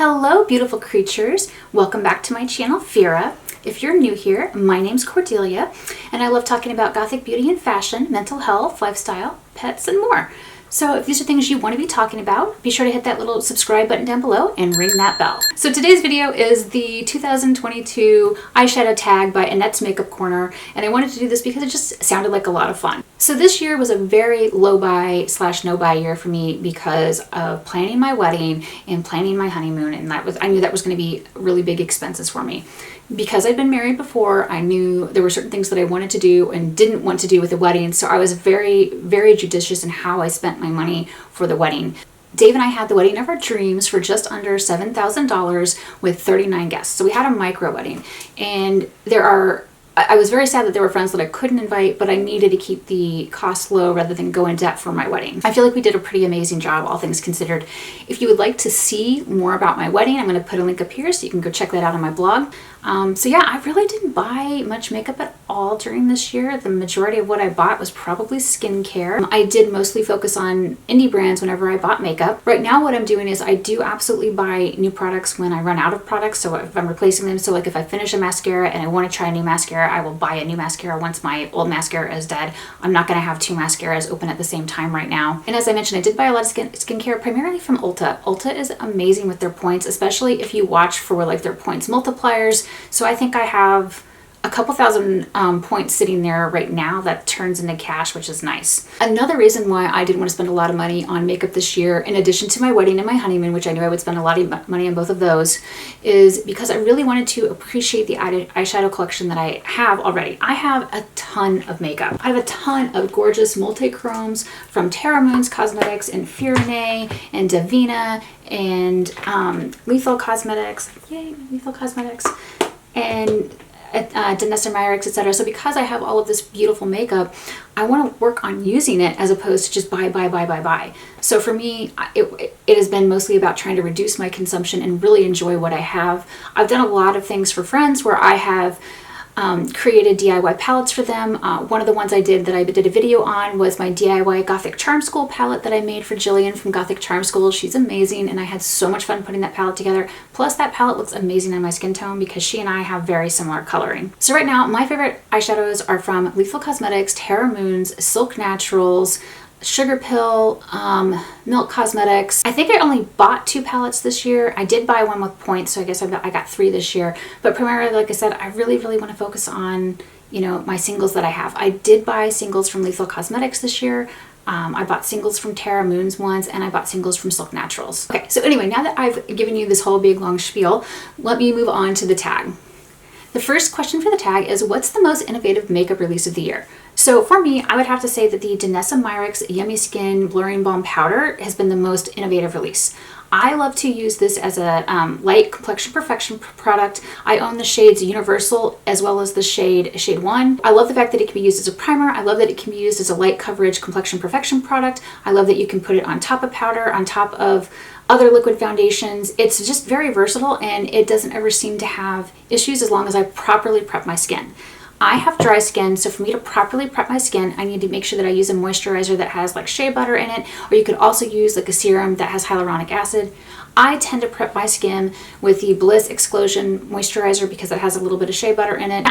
Hello, beautiful creatures. Welcome back to my channel, Phyrra. If you're new here, my name's Cordelia, and I love talking about gothic beauty and fashion, mental health, lifestyle, pets, and more. So if these are things you want to be talking about, be sure to hit that little subscribe button down below and ring that bell. So today's video is the 2022 Eyeshadow Tag by Annette's Makeup Corner, and I wanted to do this because it just sounded like a lot of fun. So this year was a very low buy / no buy year for me because of planning my wedding and planning my honeymoon, and I knew that was going to be really big expenses for me. Because I'd been married before, I knew there were certain things that I wanted to do and didn't want to do with the wedding, so I was very, very judicious in how I spent my money for the wedding. Dave and I had the wedding of our dreams for just under $7,000 with 39 guests. So we had a micro wedding, and I was very sad that there were friends that I couldn't invite, but I needed to keep the cost low rather than go in debt for my wedding. I feel like we did a pretty amazing job, all things considered. If you would like to see more about my wedding, I'm going to put a link up here so you can go check that out on my blog. So yeah, I really didn't buy much makeup at all during this year. The majority of what I bought was probably skincare. I did mostly focus on indie brands whenever I bought makeup. Right now what I'm doing is I do absolutely buy new products when I run out of products, so if I'm replacing them. So like if I finish a mascara and I want to try a new mascara, I will buy a new mascara once my old mascara is dead. I'm not going to have two mascaras open at the same time right now. And as I mentioned, I did buy a lot of skincare primarily from Ulta. Ulta is amazing with their points, especially if you watch for like their points multipliers. So I think I have a couple thousand points sitting there right now that turns into cash, which is nice. Another reason why I didn't want to spend a lot of money on makeup this year, in addition to my wedding and my honeymoon, which I knew I would spend a lot of money on both of those, is because I really wanted to appreciate the eyeshadow collection that I have already. I have a ton of makeup. I have a ton of gorgeous multi-chromes from Terra Moon's Cosmetics and Phyrra and Davina and Lethal Cosmetics. Yay, Lethal Cosmetics. And Danessa Myricks, etc. So because I have all of this beautiful makeup, I want to work on using it as opposed to just buy. So for me, it has been mostly about trying to reduce my consumption and really enjoy what I have. I've done a lot of things for friends where I have created DIY palettes for them. One of the ones I did a video on was my DIY Gothic Charm School palette that I made for Jillian from Gothic Charm School. She's amazing, and I had so much fun putting that palette together. Plus that palette looks amazing on my skin tone because she and I have very similar coloring. So right now, my favorite eyeshadows are from Lethal Cosmetics, Terra Moon's, Silk Naturals, Sugar Pill, Milk Cosmetics. I think I only bought 2 palettes this year. I did buy one with points, so I guess I got 3 this year. But primarily, like I said, I really want to focus on, my singles that I have. I did buy singles from Lethal Cosmetics this year. I bought singles from Terra Moon's ones, and I bought singles from Silk Naturals. Okay, so anyway, now that I've given you this whole big long spiel, let me move on to the tag. The first question for the tag is, what's the most innovative makeup release of the year? So for me, I would have to say that the Danessa Myricks Yummy Skin Blurring Balm Powder has been the most innovative release. I love to use this as a light complexion perfection product. I own the shades Universal as well as the shade 1. I love the fact that it can be used as a primer. I love that it can be used as a light coverage complexion perfection product. I love that you can put it on top of powder, on top of other liquid foundations. It's just very versatile, and it doesn't ever seem to have issues as long as I properly prep my skin. I have dry skin, so for me to properly prep my skin, I need to make sure that I use a moisturizer that has like shea butter in it, or you could also use like a serum that has hyaluronic acid. I tend to prep my skin with the Bliss Explosion moisturizer because it has a little bit of shea butter in it.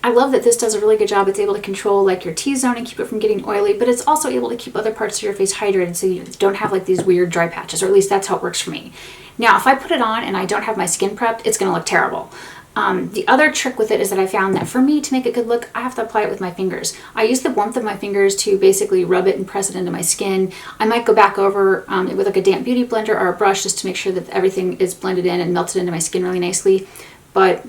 I love that this does a really good job. It's able to control like your T-zone and keep it from getting oily, but it's also able to keep other parts of your face hydrated so you don't have like these weird dry patches, or at least that's how it works for me. Now, if I put it on and I don't have my skin prepped, it's going to look terrible. The other trick with it is that I found that for me to make a good look, I have to apply it with my fingers. I use the warmth of my fingers to basically rub it and press it into my skin. I might go back over it with like a damp beauty blender or a brush just to make sure that everything is blended in and melted into my skin really nicely. But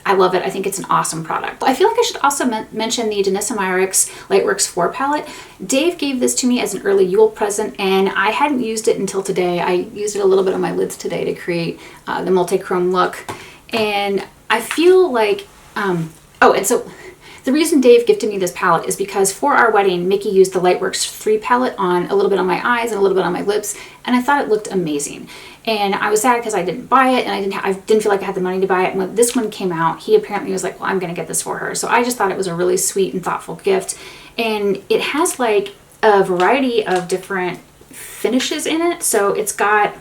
I love it. I think it's an awesome product. I feel like I should also mention the Danessa Myricks Lightworks 4 palette. Dave gave this to me as an early Yule present, and I hadn't used it until today. I used it a little bit on my lids today to create the multi-chrome look. And I feel like, and so the reason Dave gifted me this palette is because for our wedding, Mickey used the Lightworks 3 palette on a little bit on my eyes and a little bit on my lips, and I thought it looked amazing. And I was sad because I didn't buy it, and I didn't feel like I had the money to buy it. And when this one came out, he apparently was like, well, I'm going to get this for her. So I just thought it was a really sweet and thoughtful gift. And it has like a variety of different finishes in it. So it's got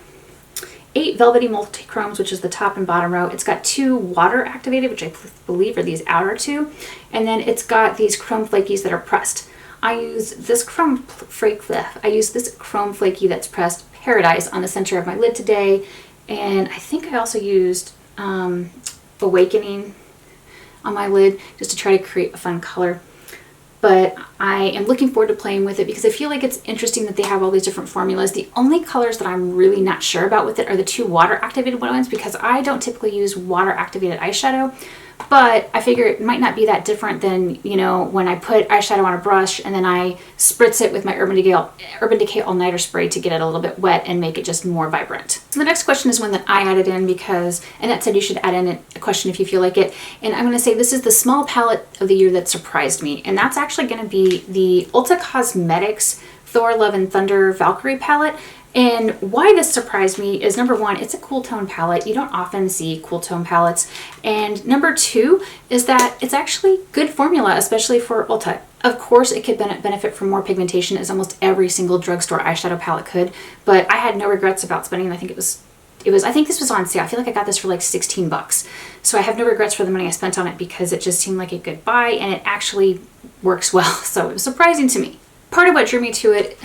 8 velvety multi-chromes, which is the top and bottom row. It's got 2 water activated, which I believe are these outer 2. And then it's got these chrome flakies that are pressed. I use this chrome flaky that's pressed Paradise on the center of my lid today. And I think I also used Awakening on my lid just to try to create a fun color. But I am looking forward to playing with it because I feel like it's interesting that they have all these different formulas. The only colors that I'm really not sure about with it are the 2 water activated ones, because I don't typically use water activated eyeshadow. But I figure it might not be that different than, you know, when I put eyeshadow on a brush and then I spritz it with my Urban Decay All Nighter spray to get it a little bit wet and make it just more vibrant. So the next question is one that I added in because Annette said you should add in a question if you feel like it. And I'm going to say this is the small palette of the year that surprised me. And that's actually going to be the Ulta Cosmetics Thor Love and Thunder Valkyrie palette. And why this surprised me is, number one, it's a cool tone palette. You don't often see cool tone palettes. And number 2 is that it's actually good formula, especially for Ulta. Of course, it could benefit from more pigmentation, as almost every single drugstore eyeshadow palette could. But I had no regrets about spending, I think this was on sale. I feel like I got this for like 16 bucks. So I have no regrets for the money I spent on it because it just seemed like a good buy and it actually works well. So it was surprising to me. Part of what drew me to it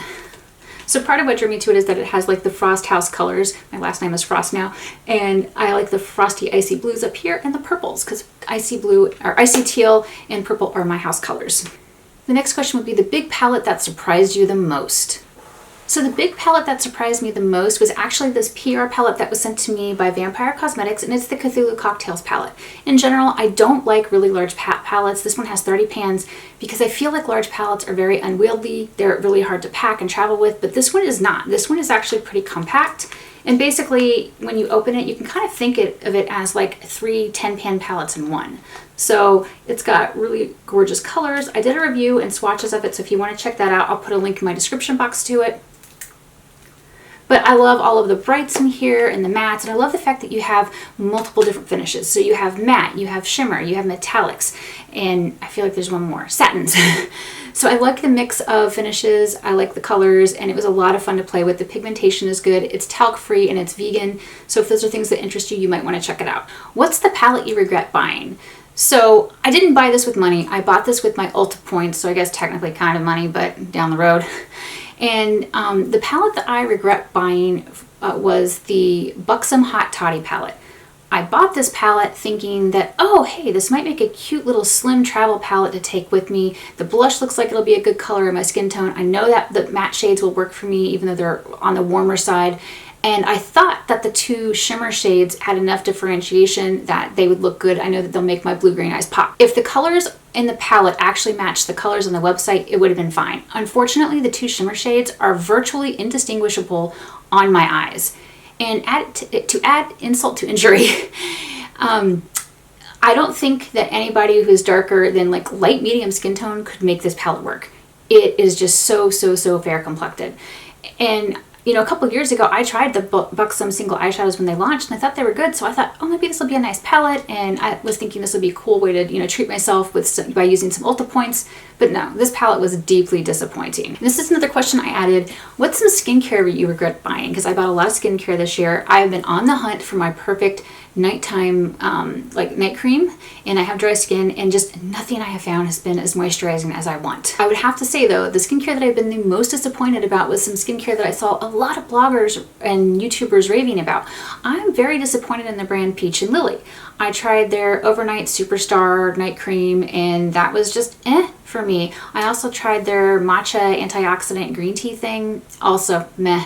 is that it has like the Frost House colors. My last name is Frost now. And I like the frosty icy blues up here and the purples, because icy blue or icy teal and purple are my house colors. The next question would be the big palette that surprised you the most. So the big palette that surprised me the most was actually this PR palette that was sent to me by Vampyre Cosmetics, and it's the Cthulhu Cocktails palette. In general, I don't like really large palettes. This one has 30 pans because I feel like large palettes are very unwieldy. They're really hard to pack and travel with, but this one is not. This one is actually pretty compact. And basically, when you open it, you can kind of think of it as like 3 10-pan palettes in one. So it's got really gorgeous colors. I did a review and swatches of it, so if you want to check that out, I'll put a link in my description box to it. But I love all of the brights in here and the mattes, and I love the fact that you have multiple different finishes. So you have matte, you have shimmer, you have metallics, and I feel like there's one more, satins. So I like the mix of finishes, I like the colors, and it was a lot of fun to play with. The pigmentation is good, it's talc-free, and it's vegan. So if those are things that interest you, you might want to check it out. What's the palette you regret buying? So I didn't buy this with money. I bought this with my Ulta points, so I guess technically kind of money, but down the road. And the palette that I regret buying was the Buxom Hot Toddy palette. I bought this palette thinking that, oh, hey, this might make a cute little slim travel palette to take with me. The blush looks like it'll be a good color in my skin tone. I know that the matte shades will work for me, even though they're on the warmer side. And I thought that the 2 shimmer shades had enough differentiation that they would look good. I know that they'll make my blue-green eyes pop. If the colors in the palette actually matched the colors on the website, it would have been fine. Unfortunately, the 2 shimmer shades are virtually indistinguishable on my eyes. And to add insult to injury, I don't think that anybody who's darker than like light medium skin tone could make this palette work. It is just so fair complected. And you know, a couple of years ago, I tried the Buxom single eyeshadows when they launched, and I thought they were good. So I thought, oh, maybe this will be a nice palette. And I was thinking this would be a cool way to, you know, treat myself by using some Ulta points. But no, this palette was deeply disappointing. This is another question I added. What's some skincare you regret buying? Because I bought a lot of skincare this year. I've been on the hunt for my perfect nighttime like night cream, and I have dry skin, and just nothing I have found has been as moisturizing as I want. I would have to say though, the skincare that I've been the most disappointed about was some skincare that I saw a lot of bloggers and YouTubers raving about. I'm very disappointed in the brand Peach and Lily. I tried their Overnight Superstar night cream, and that was just for me. I also tried their matcha antioxidant green tea thing, also meh.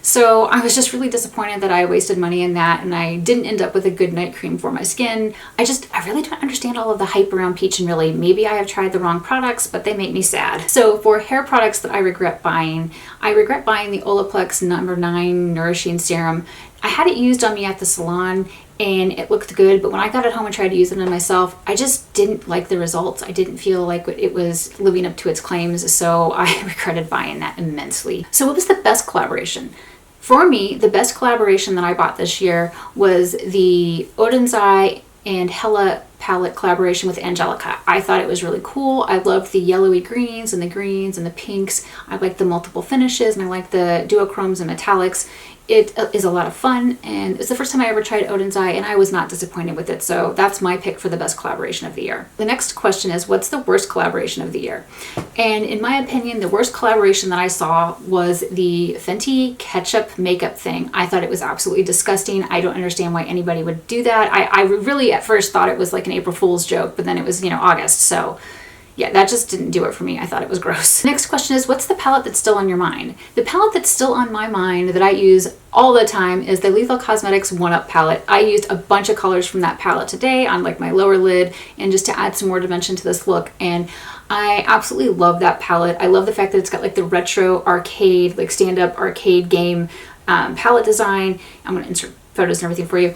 So I was just really disappointed that I wasted money in that, and I didn't end up with a good night cream for my skin. I really don't understand all of the hype around Peach and Lily. Maybe I have tried the wrong products, but they make me sad. So for hair products that I regret buying the Olaplex No. 9 Nourishing Serum. I had it used on me at the salon, and it looked good, but when I got it home and tried to use it on myself, I just didn't like the results. I didn't feel like it was living up to its claims, so I regretted buying that immensely. So what was the best collaboration? For me, the best collaboration that I bought this year was the Odin's Eye and Hella palette collaboration with Angelica. I thought it was really cool. I loved the yellowy greens and the pinks. I liked the multiple finishes, and I liked the duochromes and metallics. it is a lot of fun, and it's the first time I ever tried Odin's Eye, and I was not disappointed with it. So that's my pick for the best collaboration of the year. The next question is, what's the worst collaboration of the year? And in my opinion, the worst collaboration that I saw was the Fenty ketchup makeup thing. I thought it was absolutely disgusting. I don't understand why anybody would do that. I really at first thought it was like an April Fool's joke, but then it was, you know, August. So yeah, that just didn't do it for me. I thought it was gross. Next question is, what's the palette that's still on your mind? The palette that's still on my mind that I use all the time is the Lethal Cosmetics 1-Up palette. I used a bunch of colors from that palette today on like my lower lid and just to add some more dimension to this look. And I absolutely love that palette. I love the fact that it's got like the retro arcade, like stand-up arcade game palette design. I'm gonna insert photos and everything for you.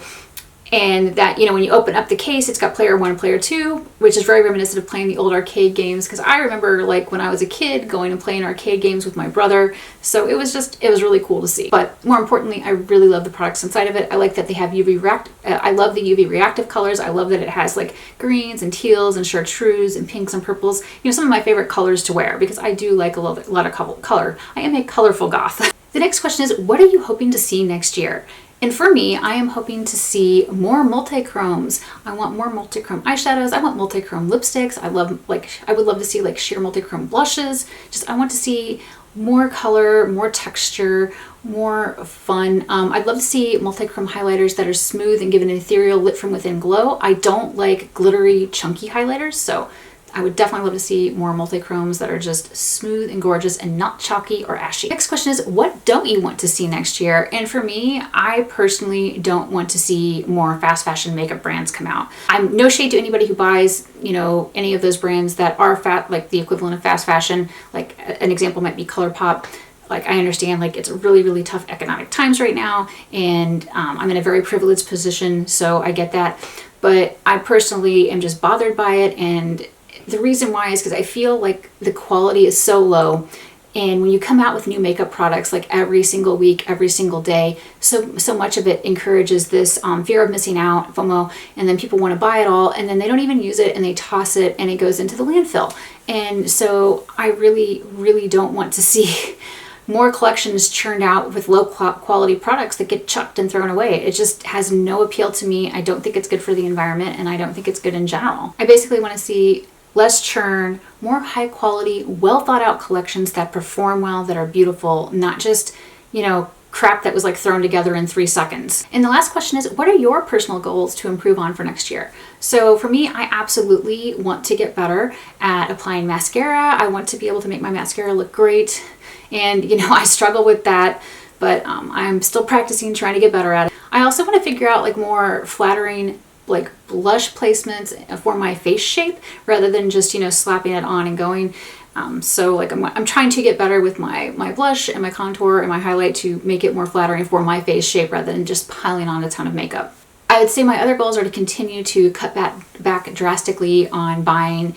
And that, you know, when you open up the case, it's got player 1 and player 2, which is very reminiscent of playing the old arcade games, because I remember like when I was a kid going and playing arcade games with my brother. So it was really cool to see. But more importantly, I really love the products inside of it. I like that they have I love the UV reactive colors. I love that it has like greens and teals and chartreuse and pinks and purples. You know, some of my favorite colors to wear, because I do like a lot of color. I am a colorful goth. The next question is, what are you hoping to see next year? And for me, I am hoping to see more multi-chromes. I want more multi-chrome eyeshadows. I want multi-chrome lipsticks. I would love to see like sheer multi-chrome blushes. I want to see more color, more texture, more fun. I'd love to see multi-chrome highlighters that are smooth and give an ethereal lit from within glow. I don't like glittery, chunky highlighters, so I would definitely love to see more multi-chromes that are just smooth and gorgeous and not chalky or ashy. Next question is, what don't you want to see next year? And for me, I personally don't want to see more fast fashion makeup brands come out. I'm no shade to anybody who buys, you know, any of those brands that are like the equivalent of fast fashion. Like an example might be ColourPop. Like, I understand like it's really, really tough economic times right now, and I'm in a very privileged position, so I get that. But I personally am just bothered by it, and the reason why is because I feel like the quality is so low, and when you come out with new makeup products like every single week, every single day, so much of it encourages this fear of missing out, FOMO, and then people want to buy it all, and then they don't even use it, and they toss it, and it goes into the landfill. And so I really, really don't want to see more collections churned out with low quality products that get chucked and thrown away. It just has no appeal to me. I don't think it's good for the environment, and I don't think it's good in general. I basically want to see less churn, more high quality, well thought out collections that perform well, that are beautiful, not just, you know, crap that was like thrown together in 3 seconds. And the last question is, what are your personal goals to improve on for next year? So for me, I absolutely want to get better at applying mascara. I want to be able to make my mascara look great. And, you know, I struggle with that, but I'm still practicing, trying to get better at it. I also want to figure out like more flattering like blush placements for my face shape rather than just, you know, slapping it on and going. So like I'm trying to get better with my blush and my contour and my highlight to make it more flattering for my face shape rather than just piling on a ton of makeup. I would say my other goals are to continue to cut back drastically on buying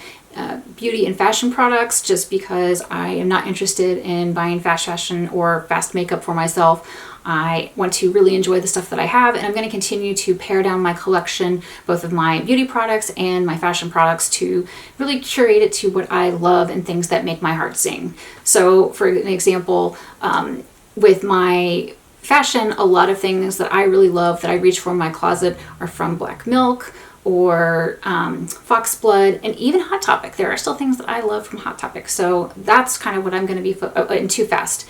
beauty and fashion products, just because I am not interested in buying fast fashion or fast makeup for myself. I want to really enjoy the stuff that I have, and I'm going to continue to pare down my collection, both of my beauty products and my fashion products, to really curate it to what I love and things that make my heart sing. So for an example, with my fashion, a lot of things that I really love that I reach for in my closet are from Black Milk or Foxblood, and even Hot Topic. There are still things that I love from Hot Topic. So that's kind of what I'm going to be, and Too Fast.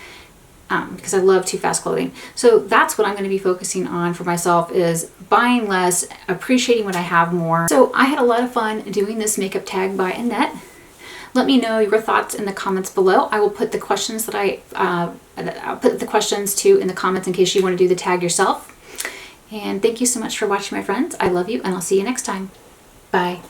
Because I love Too Fast clothing. So that's what I'm going to be focusing on for myself, is buying less, appreciating what I have more. So I had a lot of fun doing this makeup tag by Annette. Let me know your thoughts in the comments below. I will put the questions that I'll put the questions too in the comments in case you want to do the tag yourself. And thank you so much for watching, my friends. I love you, and I'll see you next time. Bye.